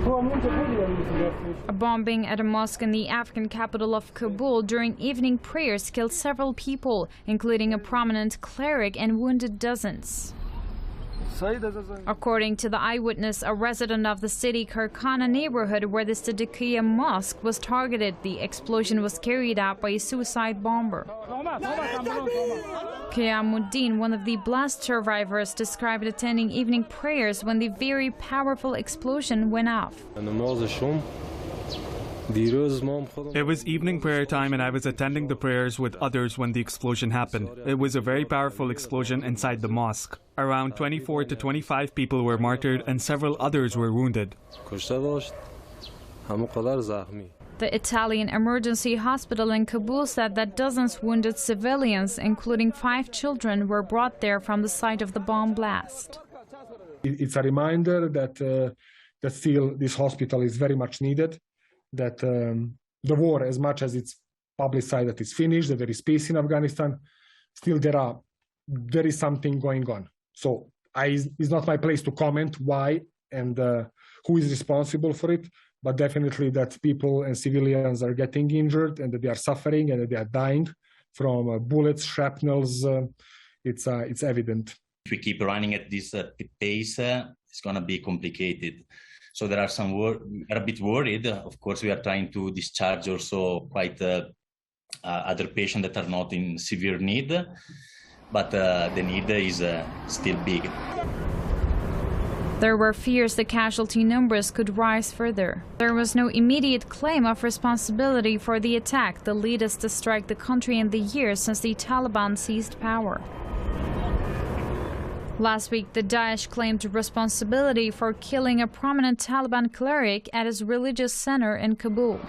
A bombing at a mosque in the Afghan capital of Kabul during evening prayers killed several people, including a prominent cleric, and wounded dozens. According to the eyewitness, a resident of the city Karkhana neighborhood where the Siddiqiyya mosque was targeted, the explosion was carried out by a suicide bomber. Qiyamuddin, one of the blast survivors, described attending evening prayers when the very powerful explosion went off. It was evening prayer time and I was attending the prayers with others when the explosion happened. It was a very powerful explosion inside the mosque. Around 24 to 25 people were martyred and several others were wounded. The Italian emergency hospital in Kabul said that dozens wounded civilians, including 5 children, were brought there from the site of the bomb blast. It's a reminder that still this hospital is very much needed, that the war, as much as it's publicized that it's finished, that there is peace in Afghanistan, still there is something going on. So it's not my place to comment why and who is responsible for it, but definitely that people and civilians are getting injured and that they are suffering and that they are dying from bullets, shrapnels. It's evident. If we keep running at this pace, it's going to be complicated. So there are some we're a bit worried. Of course, we are trying to discharge also quite other patients that are not in severe need, but the need is still big. There were fears the casualty numbers could rise further. There was no immediate claim of responsibility for the attack, the latest to strike the country in the years since the Taliban seized power. Last week, the Daesh claimed responsibility for killing a prominent Taliban cleric at his religious center in Kabul.